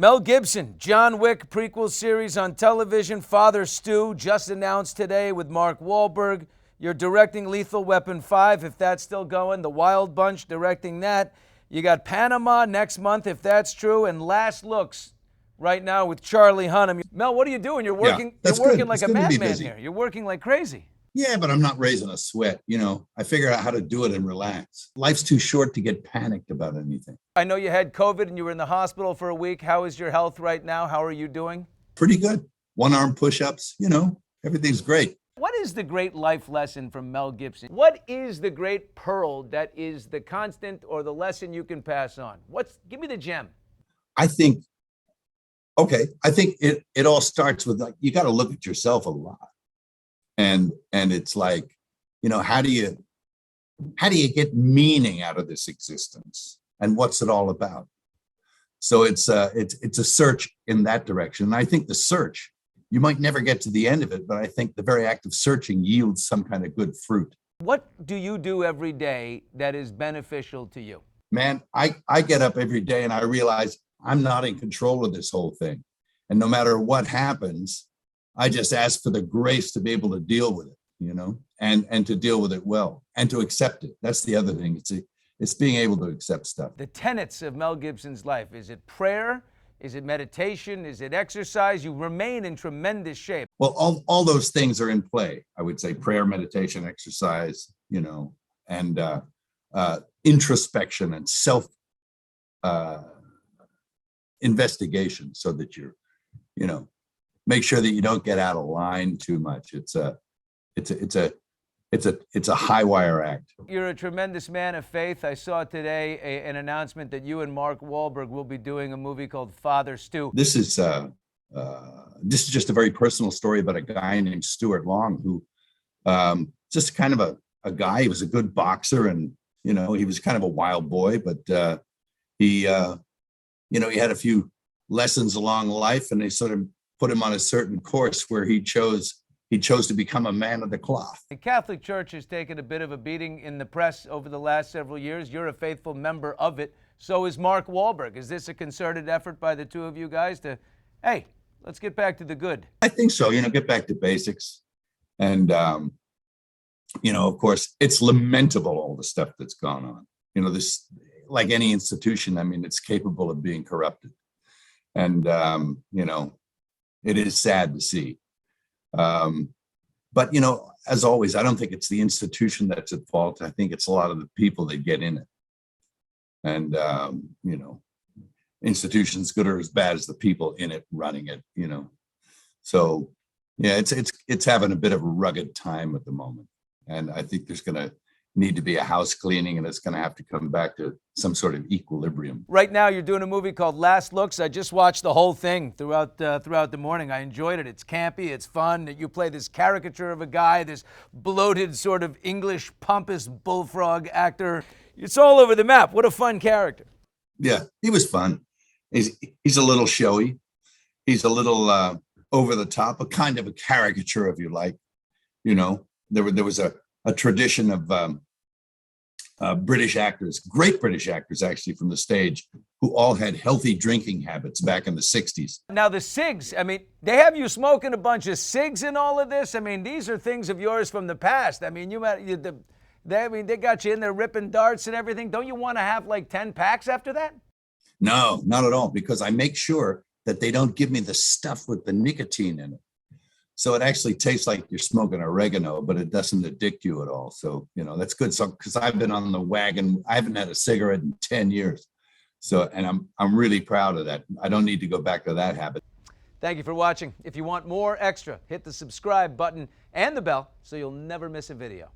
Mel Gibson, John Wick prequel series on television, Father Stu, just announced today with Mark Wahlberg. You're directing Lethal Weapon 5, if that's still going. The Wild Bunch directing that. You got Panama next month, if that's true. And Last Looks right now with Charlie Hunnam. Mel, what are you doing? You're working like a madman here. You're working like crazy. Yeah, but I'm not raising a sweat. I figure out how to do it and relax. Life's too short to get panicked about anything. I know you had COVID and you were in the hospital for a week. How is your health right now? How are you doing? Pretty good. One-arm push-ups, everything's great. What is the great life lesson from Mel Gibson? What is the great pearl that is the constant or the lesson you can pass on? Give me the gem. I think it all starts with, you got to look at yourself a lot. And it's like, how do you get meaning out of this existence? And what's it all about? So it's a search in that direction. And I think the search, you might never get to the end of it, but I think the very act of searching yields some kind of good fruit. What do you do every day that is beneficial to you? Man, I get up every day and I realize I'm not in control of this whole thing. And no matter what happens, I just ask for the grace to be able to deal with it, and to deal with it well and to accept it. That's the other thing. It's being able to accept stuff. The tenets of Mel Gibson's life. Is it prayer? Is it meditation? Is it exercise? You remain in tremendous shape. Well, all those things are in play. I would say prayer, meditation, exercise, and introspection and self investigation, so that you're, make sure that you don't get out of line too much. It's a high wire act. You're a tremendous man of faith. I saw today an announcement that you and Mark Wahlberg will be doing a movie called Father Stu. This is just a very personal story about a guy named Stuart Long, who just kind of a guy. He was a good boxer, and he was kind of a wild boy, but he had a few lessons along life, and they sort of put him on a certain course where he chose to become a man of the cloth. The Catholic Church has taken a bit of a beating in the press over the last several years. You're a faithful member of it. So is Mark Wahlberg. Is this a concerted effort by the two of you guys to, hey, let's get back to the good? I think so. Get back to basics. And, of course, it's lamentable, all the stuff that's gone on. This, like any institution, it's capable of being corrupted. And, it is sad to see. But, as always, I don't think it's the institution that's at fault. I think it's a lot of the people that get in it. And, institutions good or as bad as the people in it running it, So, yeah, it's having a bit of a rugged time at the moment. And I think there's going to need to be a house cleaning, and it's going to have to come back to some sort of equilibrium. Right now, you're doing a movie called Last Looks. I just watched the whole thing throughout the morning. I enjoyed it. It's campy. It's fun. You play this caricature of a guy, this bloated sort of English pompous bullfrog actor. It's all over the map. What a fun character. Yeah, he was fun. He's a little showy. He's a little over the top, a kind of a caricature, if you like. There was a tradition of British actors, great British actors actually from the stage, who all had healthy drinking habits back in the 60s. Now the cigs, they have you smoking a bunch of cigs in all of this? These are things of yours from the past. They got you in there ripping darts and everything. Don't you want to have like 10 packs after that? No, not at all, because I make sure that they don't give me the stuff with the nicotine in it. So it actually tastes like you're smoking oregano, but it doesn't addict you at all. So, that's good. So, because I've been on the wagon, I haven't had a cigarette in 10 years. So, and I'm really proud of that. I don't need to go back to that habit. Thank you for watching. If you want more extra, hit the subscribe button and the bell so you'll never miss a video.